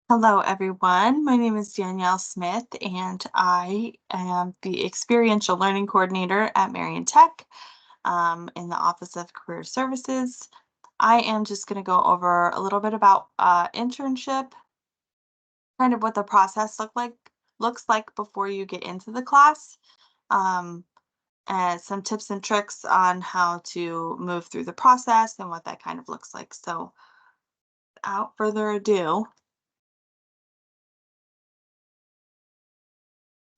Hello, everyone. My name is Danielle Smith, and I am the Experiential Learning Coordinator at Marion Tech in the Office of Career Services. I am just going to go over a little bit about internship, kind of what the process looks like before you get into the class, um, and some tips and tricks on how to move through the process and what that kind of looks like. So, without further ado,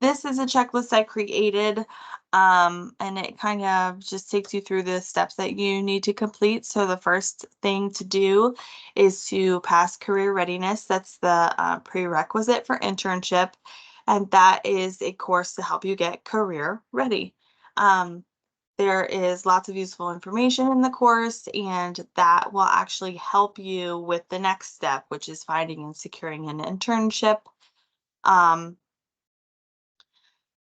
this is a checklist I created, and it kind of just takes you through the steps that you need to complete. So the first thing to do is to pass career readiness. That's the prerequisite for internship, and that is a course to help you get career ready. Um, there is lots of useful information in the course, and that will actually help you with the next step, which is finding and securing an internship. Um,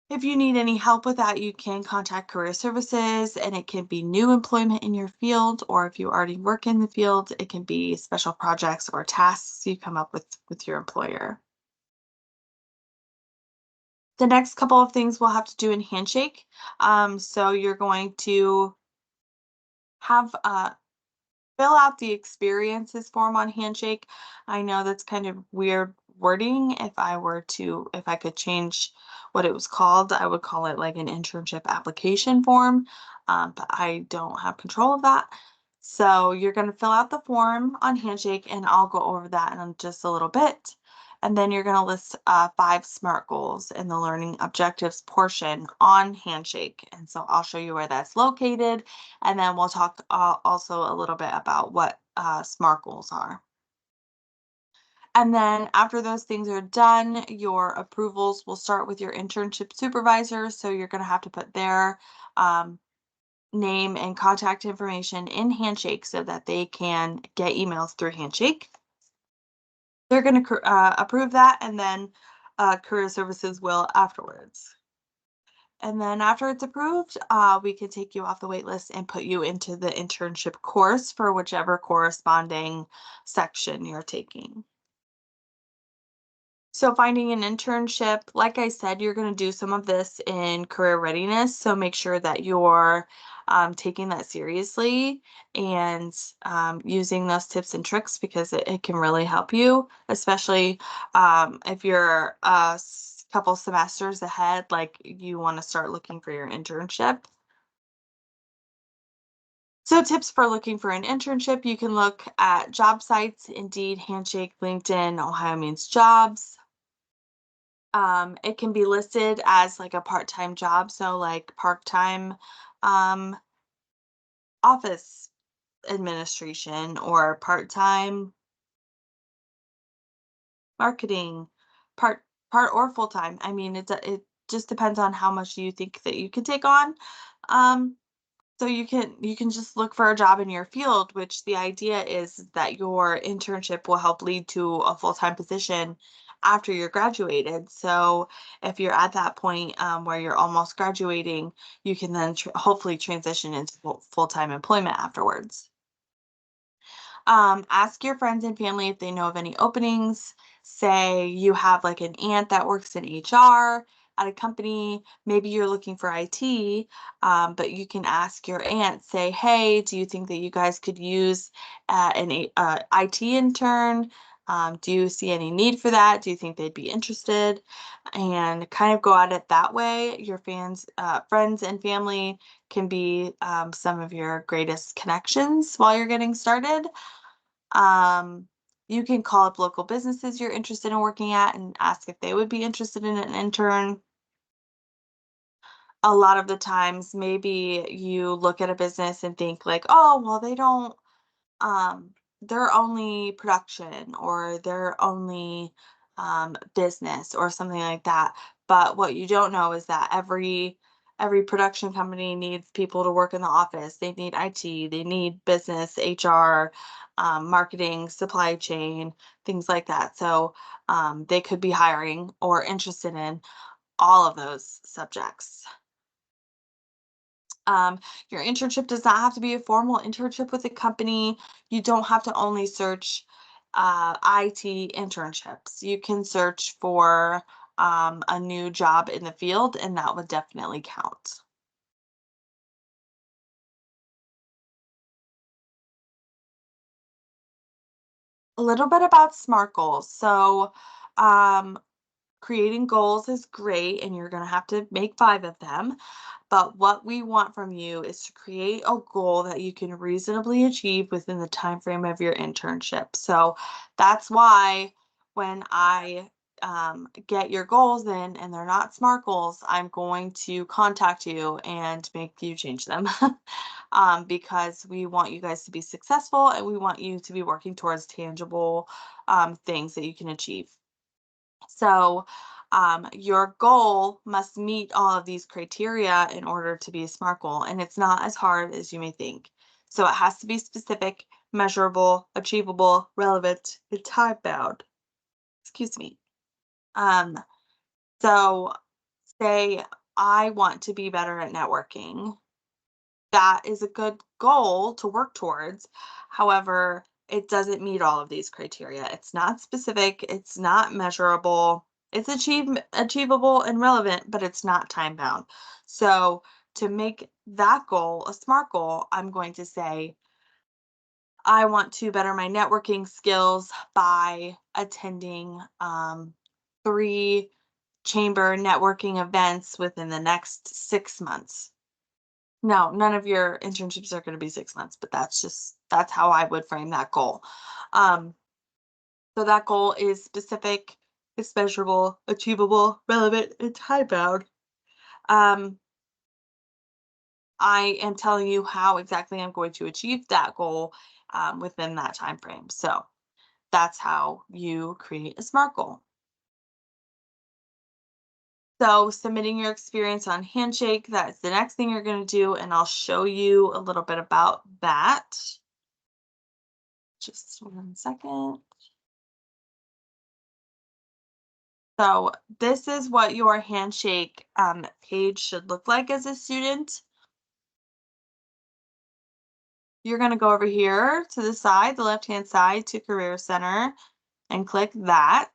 if you need any help with that, you can contact Career Services, and it can be new employment in your field, or if you already work in the field, it can be special projects or tasks you come up with your employer. The next couple of things we'll have to do in Handshake. So you're going to have fill out the experiences form on Handshake. I know that's kind of weird wording. If I could change what it was called, I would call it like an internship application form, but I don't have control of that. So you're going to fill out the form on Handshake, and I'll go over that in just a little bit. And then you're going to list 5 SMART goals in the learning objectives portion on Handshake. And so I'll show you where that's located, and then we'll talk also a little bit about what SMART goals are. And then after those things are done, your approvals will start with your internship supervisor. So you're going to have to put their um, name and contact information in Handshake so that they can get emails through Handshake. They're going to approve that, and then Career Services will afterwards. And then after it's approved, we can take you off the wait list and put you into the internship course for whichever corresponding section you're taking. So finding an internship, like I said, you're going to do some of this in career readiness. So make sure that you're taking that seriously and using those tips and tricks, because it can really help you, especially if you're couple semesters ahead, like you want to start looking for your internship. So tips for looking for an internship, you can look at job sites, Indeed, Handshake, LinkedIn, Ohio Means Jobs. It can be listed as like a part-time job, so like part-time um, office administration or part-time marketing, part part or full-time. I mean, it just depends on how much you think that you can take on. Um, So you can just look for a job in your field, which the idea is that your internship will help lead to a full-time position after you're graduated. So if you're at that point where you're almost graduating, you can then hopefully transition into full-time employment afterwards. Ask your friends and family if they know of any openings. Say you have like an aunt that works in HR at a company. Maybe you're looking for IT, but you can ask your aunt, say, hey, do you think that you guys could use an IT intern? Do you see any need for that? Do you think they'd be interested? And kind of go at it that way. Your friends and family can be some of your greatest connections while you're getting started. Um, you can call up local businesses you're interested in working at and ask if they would be interested in an intern. A lot of the times, maybe you look at a business and think like, oh, well, they don't, they're only production, or they're only business or something like that. But what you don't know is that every production company needs people to work in the office. They need IT, they need business, HR, marketing, supply chain, things like that. So they could be hiring or interested in all of those subjects. Your internship does not have to be a formal internship with a company. You don't have to only search IT internships. You can search for a new job in the field, and that would definitely count. A little bit about SMART goals. So, um, creating goals is great, and you're going to have to make 5 of them. But what we want from you is to create a goal that you can reasonably achieve within the time frame of your internship. So that's why when I get your goals in and they're not SMART goals, I'm going to contact you and make you change them. Because we want you guys to be successful and we want you to be working towards tangible things that you can achieve. So, your goal must meet all of these criteria in order to be a SMART goal, and it's not as hard as you may think. So, it has to be specific, measurable, achievable, relevant, and time bound. Excuse me. Um, so, say I want to be better at networking. That is a good goal to work towards. However, it doesn't meet all of these criteria. It's not specific, it's not measurable, it's achievable and relevant, but it's not time bound. So, to make that goal a SMART goal, I'm going to say, I want to better my networking skills by attending 3 chamber networking events within the next 6 months. No, none of your internships are gonna be 6 months, but that's how I would frame that goal. Um, so that goal is specific, it's measurable, achievable, relevant, and time bound. Um, I am telling you how exactly I'm going to achieve that goal, within that time frame. So that's how you create a SMART goal. So submitting your experience on Handshake, that's the next thing you're gonna do, and I'll show you a little bit about that. Just 1 second. So this is what your Handshake page should look like as a student. You're going to go over here to the side, the left-hand side to Career Center, and click that.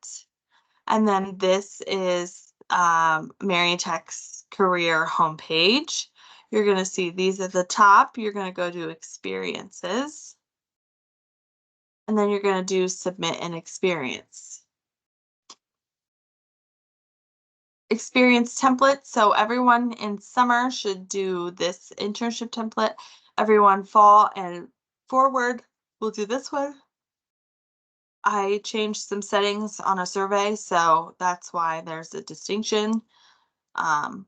And then this is Marion Tech's career homepage. You're going to see these at the top. You're going to go to Experiences. And then you're going to do Submit an Experience. Experience template. So everyone in summer should do this internship template. Everyone fall and forward will do this one. I changed some settings on a survey, so that's why there's a distinction. Um,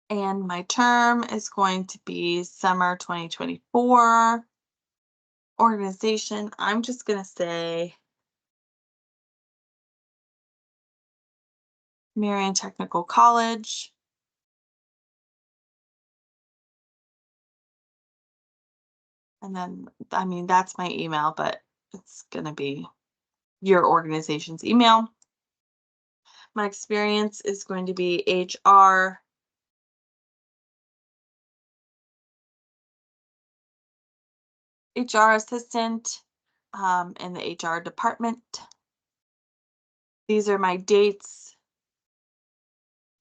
and my term is going to be summer 2024. Organization, I'm just going to say Marion Technical College. And then, I mean, that's my email, but it's going to be your organization's email. My experience is going to be HR assistant in the HR department. These are my dates.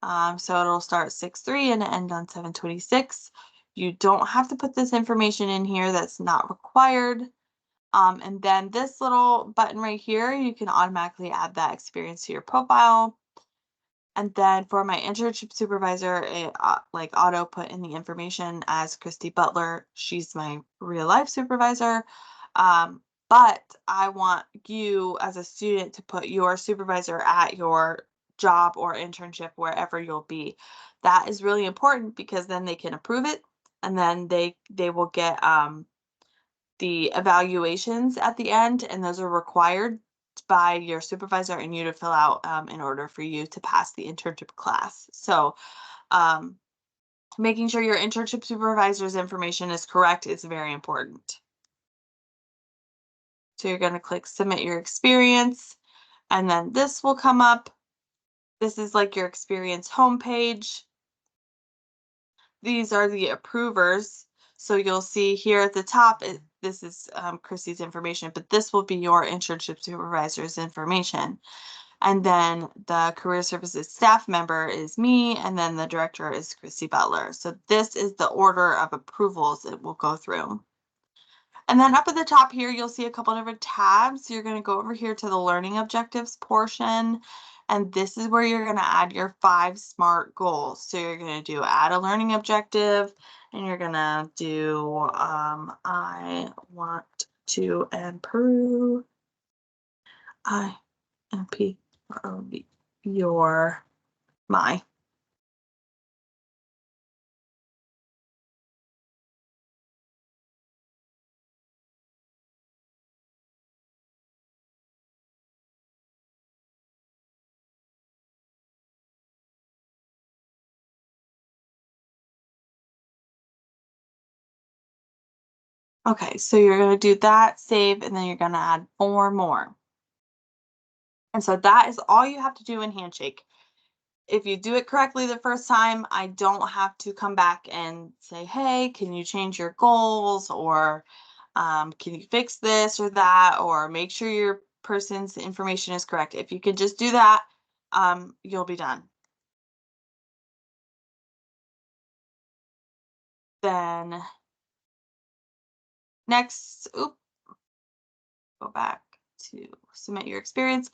So it'll start 6/3 and end on 7/26. You don't have to put this information in here. That's not required. And then this little button right here, you can automatically add that experience to your profile. And then for my internship supervisor, it like auto put in the information as Christy Butler. She's my real life supervisor. But I want you as a student to put your supervisor at your job or internship wherever you'll be. That is really important because then they can approve it, and then they will get the evaluations at the end, and those are required by your supervisor and you to fill out in order for you to pass the internship class. So um, making sure your internship supervisor's information is correct is very important. So you're going to click submit your experience, and then this will come up. This is like your experience homepage. These are the approvers. So you'll see here at the top, this is Chrissy's information, but this will be your internship supervisor's information. And then the career services staff member is me, and then the director is Chrissy Butler. So this is the order of approvals it will go through. And then up at the top here, you'll see a couple different tabs. You're going to go over here to the learning objectives portion. And this is where you're going to add your 5 SMART goals. So you're going to do add a learning objective, and you're going to do I want to improve your my. Okay, so you're going to do that, save, and then you're going to add 4 more. And so that is all you have to do in Handshake. If you do it correctly the first time, I don't have to come back and say, hey, can you change your goals, or can you fix this or that, or make sure your person's information is correct. If you could just do that, you'll be done. Then next, go back to submit your experience.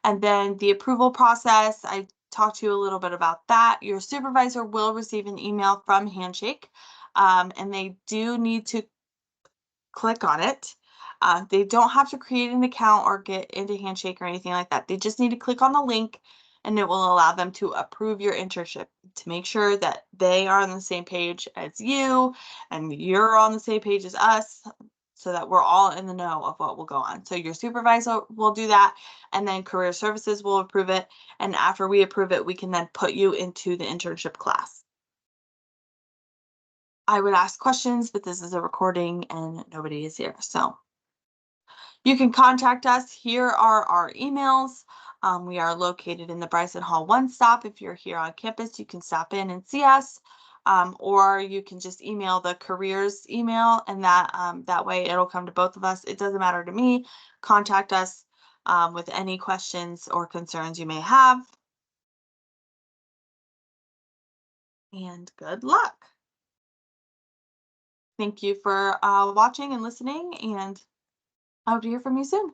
And then the approval process, I talked to you a little bit about that. Your supervisor will receive an email from Handshake, and they do need to click on it. They don't have to create an account or get into Handshake or anything like that. They just need to click on the link, and it will allow them to approve your internship to make sure that they are on the same page as you and you're on the same page as us, so that we're all in the know of what will go on. So your supervisor will do that, and then career services will approve it. And after we approve it, we can then put you into the internship class. I would ask questions, but this is a recording and nobody is here. So you can contact us. Here are our emails. We are located in the Bryson Hall One Stop. If you're here on campus, you can stop in and see us, or you can just email the careers email, and that way it'll come to both of us. It doesn't matter to me. Contact us with any questions or concerns you may have. And good luck. Thank you for watching and listening, and I hope to hear from you soon.